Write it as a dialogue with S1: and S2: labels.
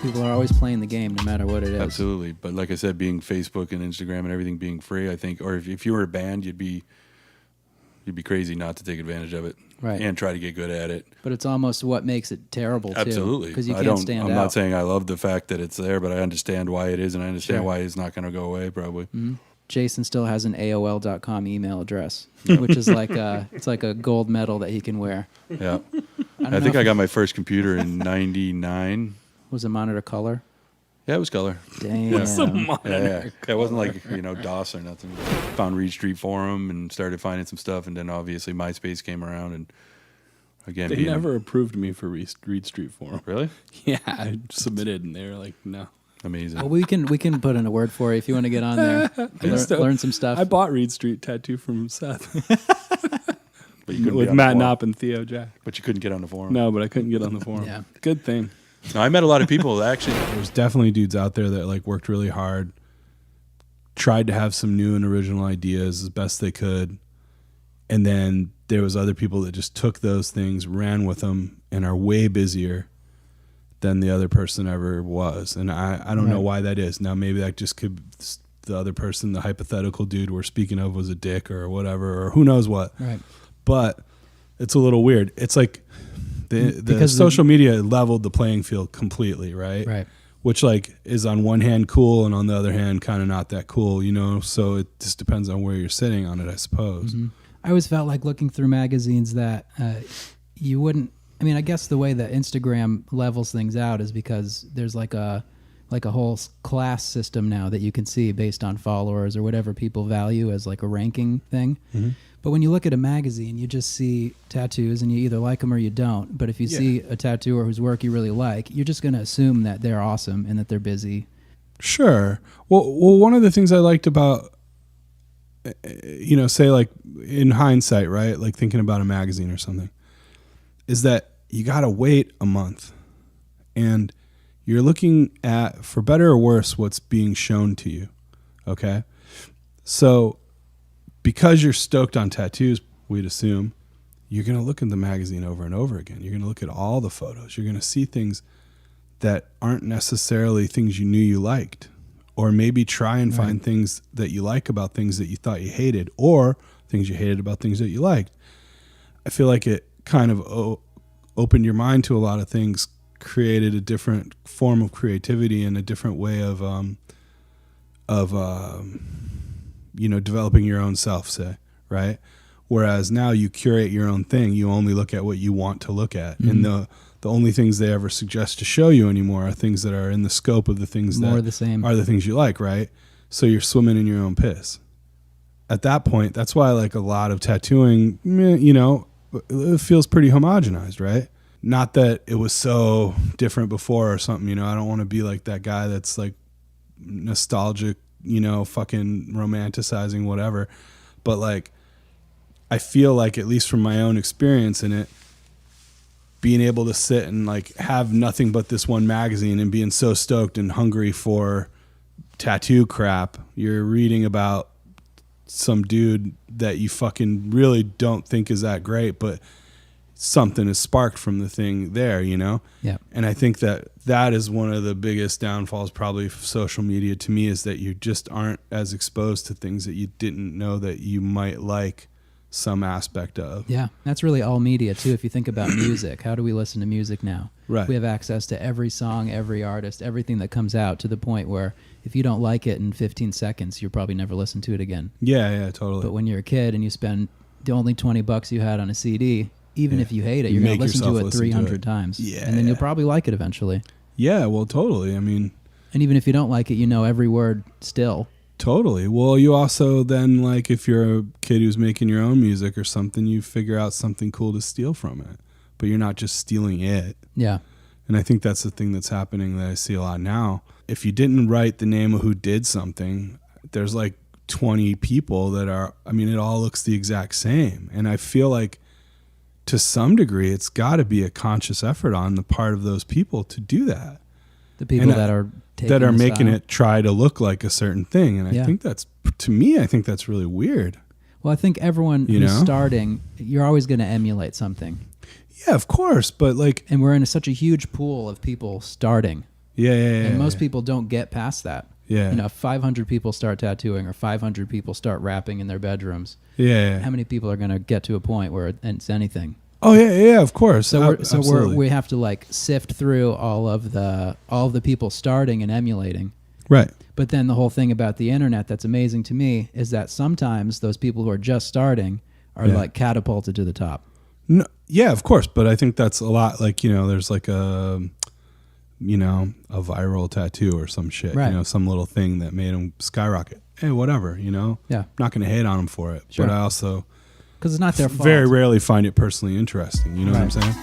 S1: People are always playing the game no matter what it is.
S2: Absolutely. But like I said, being Facebook and Instagram and everything being free, I think, or if you were a band, you'd be crazy not to take advantage of it.
S1: Right.
S2: And try to get good at it.
S1: But it's almost what makes it terrible, too.
S2: Absolutely.
S1: Because you can't stand out.
S2: I'm not saying I love the fact that it's there, but I understand why it is, and I understand
S1: Sure.
S2: why it's not going to go away, probably.
S1: Mm-hmm. Jason still has an AOL.com email address, which is like it's like a gold medal that he can wear.
S2: Yeah. I think I got my first computer in 99.
S1: Was it monitor color?
S2: Yeah, it was color.
S1: Damn.
S2: Yeah.
S3: It's a monitor.
S2: Yeah. It wasn't like, DOS or nothing. Found Reed Street Forum and started finding some stuff, and then obviously MySpace came around, and again,
S3: They never approved me for Reed Street Forum.
S2: Really?
S3: Yeah, I submitted and they were like, no.
S2: Amazing.
S1: Well, we can put in a word for you if you want to get on there. Learn some stuff.
S3: I bought Reed Street tattoo from Seth.
S2: But you couldn't
S3: With
S2: be on
S3: Matt
S2: the forum.
S3: Knopp and Theo Jack.
S2: But you couldn't get on the forum.
S3: No, but I couldn't get on the forum.
S1: Yeah.
S3: Good thing.
S2: No, I met a lot of people that actually.
S4: There's definitely dudes out there that like worked really hard, tried to have some new and original ideas as best they could, and then there was other people that just took those things, ran with them, and are way busier than the other person ever was. And I don't know why that is. Now maybe that just could, the other person, the hypothetical dude we're speaking of, was a dick or whatever, or who knows what.
S1: Right.
S4: But it's a little weird. It's like the
S1: Because
S4: social media leveled the playing field completely, right?
S1: Right.
S4: Which like is on one hand cool and on the other hand kind of not that cool, So it just depends on where you're sitting on it, I suppose.
S1: Mm-hmm. I always felt like looking through magazines that you wouldn't. I mean, I guess the way that Instagram levels things out is because there's like a whole class system now that you can see based on followers or whatever people value as like a ranking thing. Mm-hmm. But when you look at a magazine, you just see tattoos and you either like them or you don't. But if you see a tattooer whose work you really like, you're just going to assume that they're awesome and that they're busy.
S4: Sure. Well, one of the things I liked about, say like in hindsight, right? Like thinking about a magazine or something, is that you got to wait a month and you're looking at, for better or worse, what's being shown to you. Okay. So because you're stoked on tattoos, we'd assume you're going to look at the magazine over and over again. You're going to look at all the photos. You're going to see things that aren't necessarily things you knew you liked, or maybe try and find things that you like about things that you thought you hated, or things you hated about things that you liked. I feel like it kind of opened your mind to a lot of things, created a different form of creativity and a different way of developing your own self, say, right? Whereas now you curate your own thing. You only look at what you want to look at. Mm-hmm. And the only things they ever suggest to show you anymore are things that are in the scope of the things
S1: More
S4: that
S1: the same.
S4: are the things you like, right? So you're swimming in your own piss. At that point, that's why like a lot of tattooing, it feels pretty homogenized, right? Not that it was so different before or something, I don't want to be like that guy that's like nostalgic, fucking romanticizing whatever. But like, I feel like, at least from my own experience in it, being able to sit and like have nothing but this one magazine and being so stoked and hungry for tattoo crap, you're reading about some dude that you fucking really don't think is that great, but something is sparked from the thing there,
S1: Yeah.
S4: And I think that is one of the biggest downfalls probably of social media to me, is that you just aren't as exposed to things that you didn't know that you might like some aspect of.
S1: Yeah, that's really all media too. If you think about music, how do we listen to music now?
S4: Right.
S1: We have access to every song, every artist, everything that comes out, to the point where if you don't like it in 15 seconds, you'll probably never listen to it again.
S4: Yeah, totally.
S1: But when you're a kid and you spend the only $20 you had on a CD, even if you hate it, you're going to listen to it 300 times.
S4: Yeah.
S1: And then you'll probably like it eventually.
S4: Yeah, well, totally. I mean,
S1: and even if you don't like it, you know every word still.
S4: Totally. Well, you also then, like, if you're a kid who's making your own music or something, you figure out something cool to steal from it, but you're not just stealing it.
S1: Yeah.
S4: And I think that's the thing that's happening that I see a lot now. If you didn't write the name of who did something, there's like 20 people that are, it all looks the exact same. And I feel like to some degree, it's got to be a conscious effort on the part of those people to do that.
S1: The people that are
S4: making it try to look like a certain thing. And I think that's, to me, I think that's really weird.
S1: Well, I think everyone who's starting, you're always going to emulate something.
S4: Yeah, of course. But like,
S1: and we're in such a huge pool of people starting.
S4: Yeah.
S1: And most people don't get past that.
S4: Yeah.
S1: You know, if 500 people start tattooing or 500 people start rapping in their bedrooms,
S4: Yeah.
S1: how many people are going to get to a point where it's anything?
S4: Oh yeah, of course.
S1: So
S4: Absolutely.
S1: we have to like sift through all of the people starting and emulating.
S4: Right.
S1: But then the whole thing about the internet that's amazing to me is that sometimes those people who are just starting are like catapulted to the top.
S4: No, yeah, of course. But I think that's a lot like, you know, there's like a viral tattoo or some shit,
S1: Right.
S4: you know, some little thing that made them skyrocket. Hey, whatever, you know?
S1: Yeah.
S4: I'm not going to hate on them for it.
S1: Sure.
S4: But I also
S1: Because it's not their fault.
S4: very rarely find it personally interesting. You know what I'm saying?